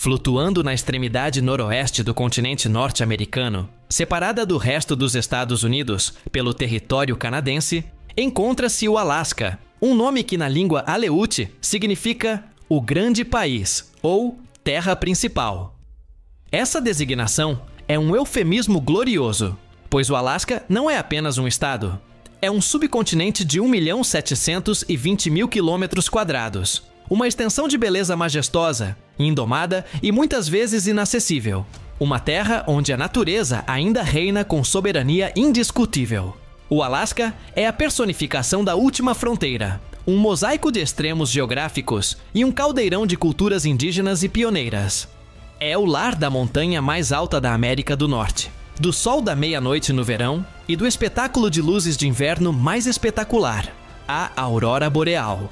Flutuando na extremidade noroeste do continente norte-americano, separada do resto dos Estados Unidos pelo território canadense, encontra-se o Alasca, um nome que na língua Aleut significa o grande país ou terra principal. Essa designação é um eufemismo glorioso, pois o Alasca não é apenas um estado. É um subcontinente de 1.720.000 km², uma extensão de beleza majestosa, indomada e muitas vezes inacessível. Uma terra onde a natureza ainda reina com soberania indiscutível. O Alasca é a personificação da última fronteira, um mosaico de extremos geográficos e um caldeirão de culturas indígenas e pioneiras. É o lar da montanha mais alta da América do Norte, do sol da meia-noite no verão e do espetáculo de luzes de inverno mais espetacular, a aurora boreal.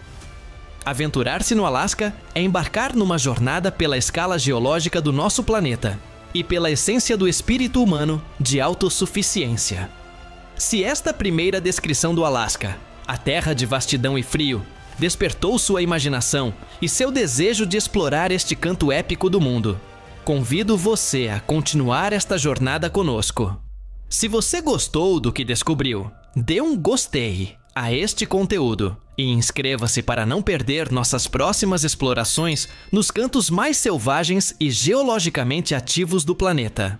Aventurar-se no Alasca é embarcar numa jornada pela escala geológica do nosso planeta e pela essência do espírito humano de autossuficiência. Se esta primeira descrição do Alasca, a terra de vastidão e frio, despertou sua imaginação e seu desejo de explorar este canto épico do mundo, convido você a continuar esta jornada conosco. Se você gostou do que descobriu, dê um gostei a este conteúdo e inscreva-se para não perder nossas próximas explorações nos cantos mais selvagens e geologicamente ativos do planeta.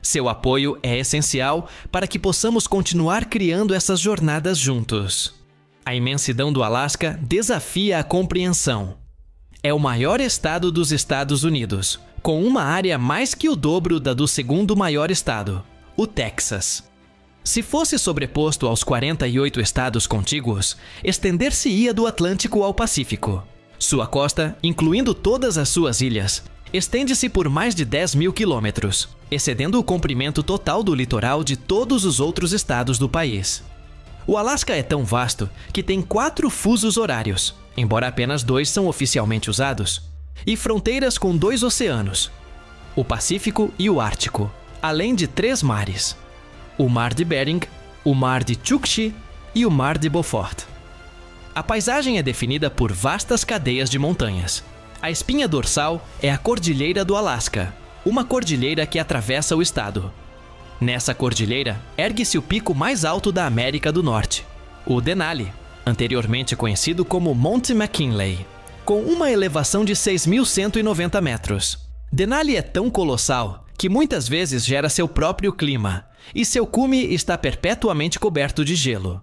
Seu apoio é essencial para que possamos continuar criando essas jornadas juntos. A imensidão do Alasca desafia a compreensão. É o maior estado dos Estados Unidos, com uma área mais que o dobro da do segundo maior estado, o Texas. Se fosse sobreposto aos 48 estados contíguos, estender-se-ia do Atlântico ao Pacífico. Sua costa, incluindo todas as suas ilhas, estende-se por mais de 10.000 quilômetros, excedendo o comprimento total do litoral de todos os outros estados do país. O Alasca é tão vasto que tem 4 fusos horários, embora apenas 2 são oficialmente usados, e fronteiras com 2 oceanos, o Pacífico e o Ártico, além de 3 mares: o Mar de Bering, o Mar de Chukchi e o Mar de Beaufort. A paisagem é definida por vastas cadeias de montanhas. A espinha dorsal é a Cordilheira do Alasca, uma cordilheira que atravessa o estado. Nessa cordilheira, ergue-se o pico mais alto da América do Norte, o Denali, anteriormente conhecido como Monte McKinley, com uma elevação de 6.190 metros. Denali é tão colossal que muitas vezes gera seu próprio clima, e seu cume está perpetuamente coberto de gelo.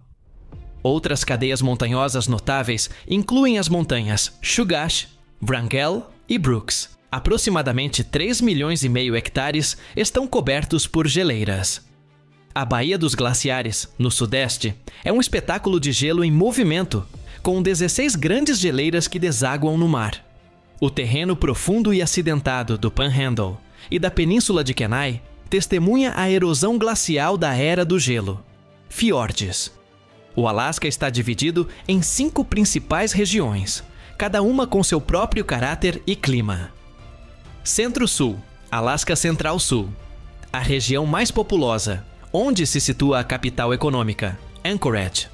Outras cadeias montanhosas notáveis incluem as montanhas Chugach, Wrangell e Brooks. Aproximadamente 3,5 milhões de hectares estão cobertos por geleiras. A Baía dos Glaciares, no sudeste, é um espetáculo de gelo em movimento, com 16 grandes geleiras que desaguam no mar. O terreno profundo e acidentado do Panhandle e da Península de Kenai testemunha a erosão glacial da Era do Gelo, fiordes. O Alasca está dividido em 5 principais regiões, cada uma com seu próprio caráter e clima. Centro-Sul, Alasca Central-Sul, a região mais populosa, onde se situa a capital econômica, Anchorage.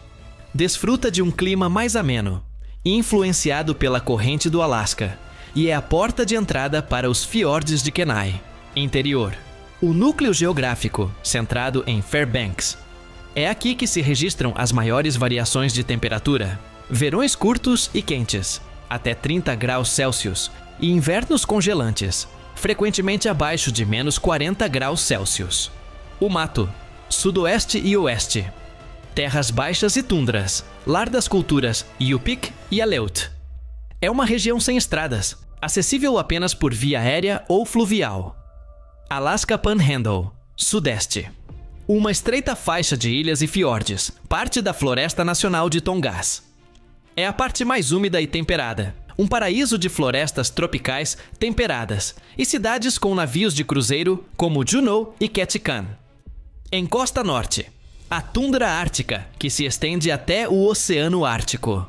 Desfruta de um clima mais ameno, influenciado pela corrente do Alasca, e é a porta de entrada para os fiordes de Kenai. Interior, o núcleo geográfico, centrado em Fairbanks. É aqui que se registram as maiores variações de temperatura, verões curtos e quentes, até 30 graus Celsius, e invernos congelantes, frequentemente abaixo de menos 40 graus Celsius. O Mato, Sudoeste e Oeste. Terras baixas e tundras, lar das culturas Yupik e Aleut. É uma região sem estradas, acessível apenas por via aérea ou fluvial. Alaska Panhandle, Sudeste. Uma estreita faixa de ilhas e fiordes, parte da Floresta Nacional de Tongass. É a parte mais úmida e temperada, um paraíso de florestas tropicais temperadas e cidades com navios de cruzeiro como Juneau e Ketchikan. Em Costa Norte, a tundra ártica, que se estende até o Oceano Ártico.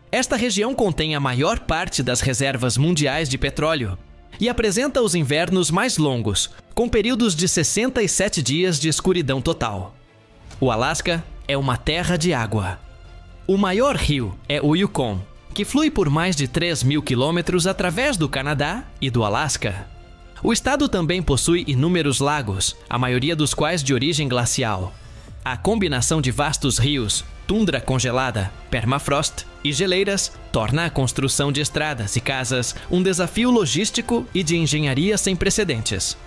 Esta região contém a maior parte das reservas mundiais de petróleo e apresenta os invernos mais longos, com períodos de 67 dias de escuridão total. O Alasca é uma terra de água. O maior rio é o Yukon, que flui por mais de 3.000 quilômetros através do Canadá e do Alasca. O estado também possui inúmeros lagos, a maioria dos quais de origem glacial. A combinação de vastos rios, tundra congelada, permafrost e geleiras torna a construção de estradas e casas um desafio logístico e de engenharia sem precedentes.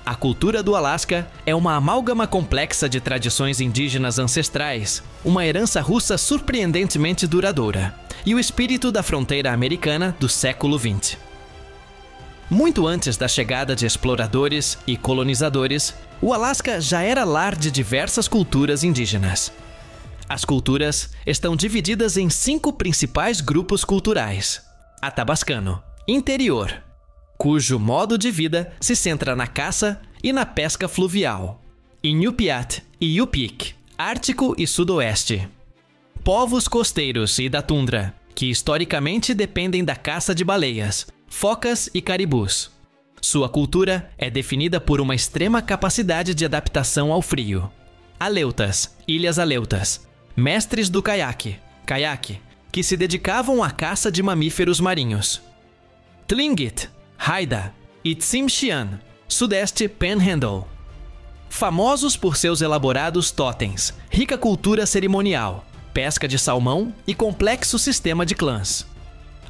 A cultura do Alasca é uma amálgama complexa de tradições indígenas ancestrais, uma herança russa surpreendentemente duradoura, e o espírito da fronteira americana do século XX. Muito antes da chegada de exploradores e colonizadores, o Alasca já era lar de diversas culturas indígenas. As culturas estão divididas em 5 principais grupos culturais. Athabascano, interior, cujo modo de vida se centra na caça e na pesca fluvial. Inupiat e Yupik, ártico e sudoeste. Povos costeiros e da tundra, que historicamente dependem da caça de baleias, focas e caribus. Sua cultura é definida por uma extrema capacidade de adaptação ao frio. Aleutas, Ilhas Aleutas, mestres do caiaque, que se dedicavam à caça de mamíferos marinhos. Tlingit, Haida e Tsimshian, sudeste Panhandle. Famosos por seus elaborados totens, rica cultura cerimonial, pesca de salmão e complexo sistema de clãs.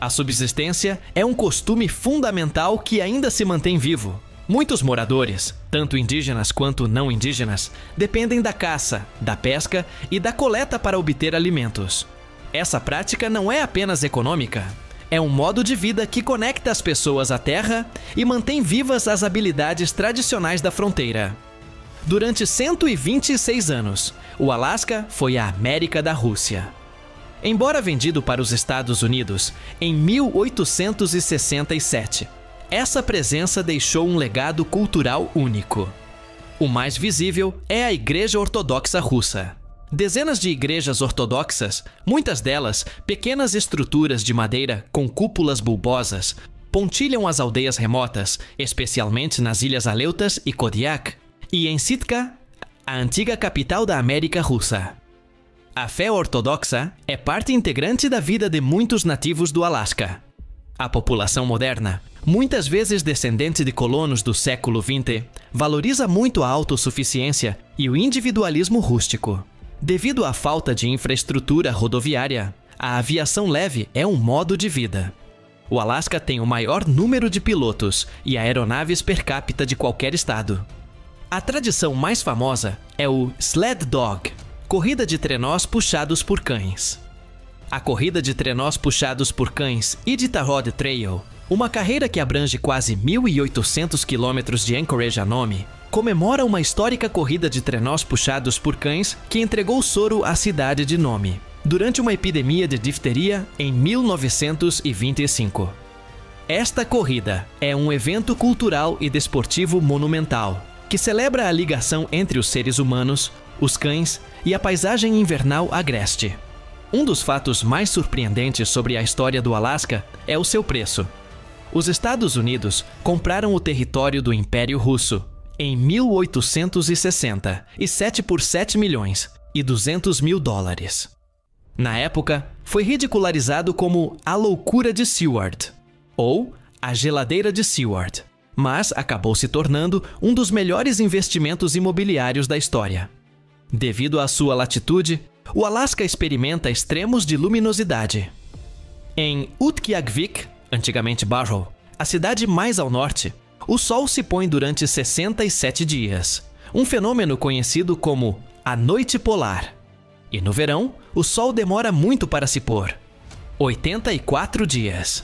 A subsistência é um costume fundamental que ainda se mantém vivo. Muitos moradores, tanto indígenas quanto não indígenas, dependem da caça, da pesca e da coleta para obter alimentos. Essa prática não é apenas econômica, é um modo de vida que conecta as pessoas à terra e mantém vivas as habilidades tradicionais da fronteira. Durante 126 anos, o Alasca foi a América da Rússia. Embora vendido para os Estados Unidos em 1867, essa presença deixou um legado cultural único. O mais visível é a Igreja Ortodoxa Russa. Dezenas de igrejas ortodoxas, muitas delas pequenas estruturas de madeira com cúpulas bulbosas, pontilham as aldeias remotas, especialmente nas Ilhas Aleutas e Kodiak, e em Sitka, a antiga capital da América Russa. A fé ortodoxa é parte integrante da vida de muitos nativos do Alasca. A população moderna, muitas vezes descendente de colonos do século XX, valoriza muito a autossuficiência e o individualismo rústico. Devido à falta de infraestrutura rodoviária, a aviação leve é um modo de vida. O Alasca tem o maior número de pilotos e aeronaves per capita de qualquer estado. A tradição mais famosa é o Sled Dog, corrida de trenós puxados por cães. A corrida de trenós puxados por cães Iditarod Trail, uma carreira que abrange quase 1.800 quilômetros de Anchorage a Nome, comemora uma histórica corrida de trenós puxados por cães que entregou soro à cidade de Nome, durante uma epidemia de difteria em 1925. Esta corrida é um evento cultural e desportivo monumental, que celebra a ligação entre os seres humanos, os cães e a paisagem invernal agreste. Um dos fatos mais surpreendentes sobre a história do Alasca é o seu preço. Os Estados Unidos compraram o território do Império Russo em 1860 e 7 por 7 milhões e 200 mil dólares. Na época, foi ridicularizado como a loucura de Seward, ou a geladeira de Seward, mas acabou se tornando um dos melhores investimentos imobiliários da história. Devido à sua latitude, o Alasca experimenta extremos de luminosidade. Em Utqiagvik, antigamente Barrow, a cidade mais ao norte, o sol se põe durante 67 dias, um fenômeno conhecido como a noite polar. E no verão, o sol demora muito para se pôr, 84 dias.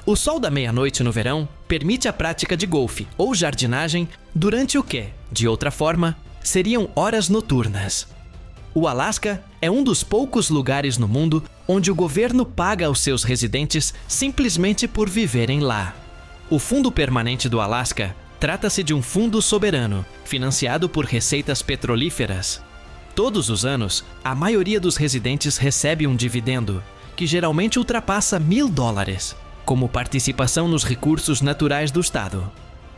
O sol da meia-noite no verão permite a prática de golfe ou jardinagem durante o que, de outra forma, seriam horas noturnas. O Alasca é um dos poucos lugares no mundo onde o governo paga aos seus residentes simplesmente por viverem lá. O Fundo Permanente do Alasca trata-se de um fundo soberano, financiado por receitas petrolíferas. Todos os anos, a maioria dos residentes recebe um dividendo, que geralmente ultrapassa $1.000, como participação nos recursos naturais do estado.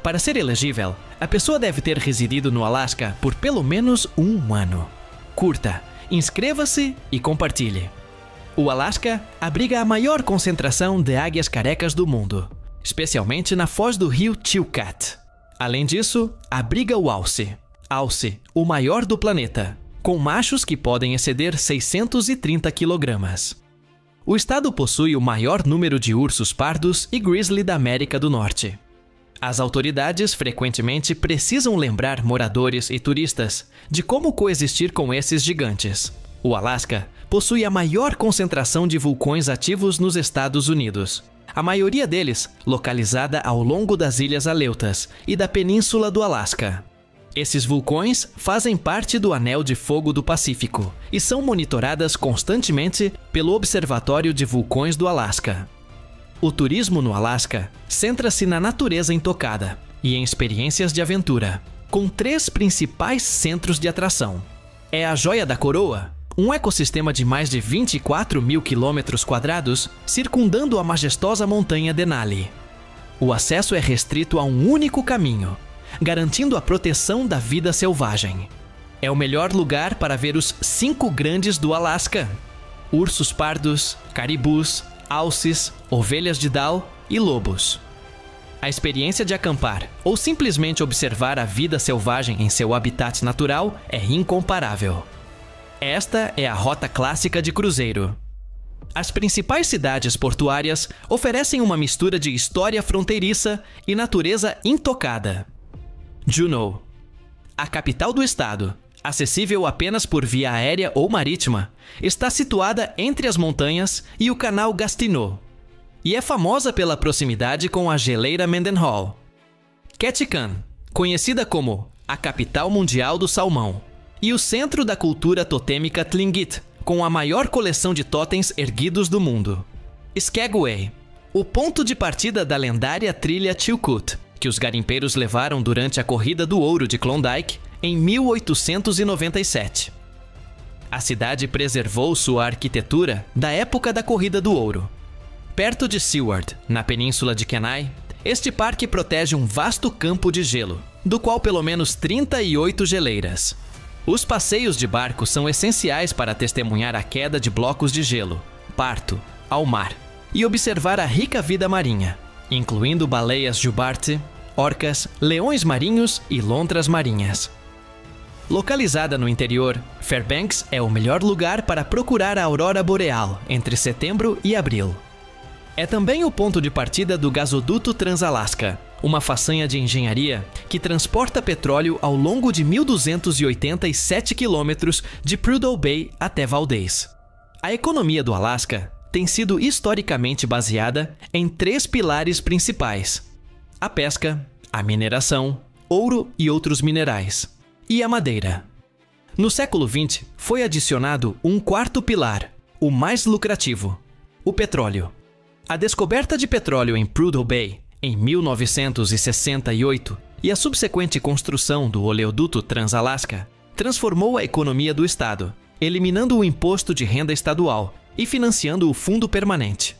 Para ser elegível, a pessoa deve ter residido no Alasca por pelo menos um ano. Curta, inscreva-se e compartilhe. O Alasca abriga a maior concentração de águias carecas do mundo, especialmente na foz do rio Chilkat. Além disso, abriga o alce, o maior do planeta, com machos que podem exceder 630 kg. O estado possui o maior número de ursos pardos e grizzly da América do Norte. As autoridades frequentemente precisam lembrar moradores e turistas de como coexistir com esses gigantes. O Alasca possui a maior concentração de vulcões ativos nos Estados Unidos, a maioria deles localizada ao longo das Ilhas Aleutas e da Península do Alasca. Esses vulcões fazem parte do Anel de Fogo do Pacífico e são monitoradas constantemente pelo Observatório de Vulcões do Alasca. O turismo no Alasca centra-se na natureza intocada e em experiências de aventura, com 3 principais centros de atração. É a Joia da Coroa, um ecossistema de mais de 24 mil km² circundando a majestosa montanha Denali. O acesso é restrito a um único caminho, garantindo a proteção da vida selvagem. É o melhor lugar para ver os 5 grandes do Alasca: ursos pardos, caribus, alces, ovelhas de Dall e lobos. A experiência de acampar ou simplesmente observar a vida selvagem em seu habitat natural é incomparável. Esta é a rota clássica de cruzeiro. As principais cidades portuárias oferecem uma mistura de história fronteiriça e natureza intocada. Juneau, a capital do estado, acessível apenas por via aérea ou marítima, está situada entre as montanhas e o canal Gastineau, e é famosa pela proximidade com a geleira Mendenhall. Ketchikan, conhecida como a capital mundial do salmão, e o centro da cultura totêmica Tlingit, com a maior coleção de totens erguidos do mundo. Skagway, o ponto de partida da lendária trilha Chilkoot, que os garimpeiros levaram durante a Corrida do Ouro de Klondike em 1897. A cidade preservou sua arquitetura da época da Corrida do Ouro. Perto de Seward, na península de Kenai, este parque protege um vasto campo de gelo, do qual pelo menos 38 geleiras. Os passeios de barco são essenciais para testemunhar a queda de blocos de gelo, parto, ao mar, e observar a rica vida marinha, incluindo baleias jubarte, orcas, leões marinhos e lontras marinhas. Localizada no interior, Fairbanks é o melhor lugar para procurar a aurora boreal entre setembro e abril. É também o ponto de partida do gasoduto Trans-Alaska, uma façanha de engenharia que transporta petróleo ao longo de 1.287 quilômetros de Prudhoe Bay até Valdez. A economia do Alasca tem sido historicamente baseada em 3 pilares principais: a pesca, a mineração, ouro e outros minerais, e a madeira. No século XX, foi adicionado um 4º pilar, o mais lucrativo: o petróleo. A descoberta de petróleo em Prudhoe Bay, em 1968, e a subsequente construção do oleoduto Trans-Alaska transformou a economia do estado, eliminando o imposto de renda estadual e financiando o Fundo Permanente.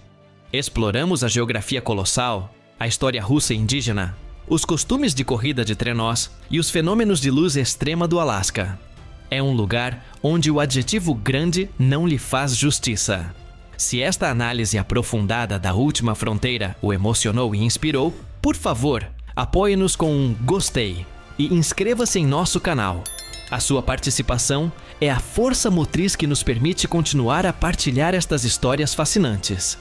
Exploramos a geografia colossal, a história russa e indígena, os costumes de corrida de trenós e os fenômenos de luz extrema do Alasca. É um lugar onde o adjetivo grande não lhe faz justiça. Se esta análise aprofundada da última fronteira o emocionou e inspirou, por favor, apoie-nos com um gostei e inscreva-se em nosso canal. A sua participação é a força motriz que nos permite continuar a partilhar estas histórias fascinantes.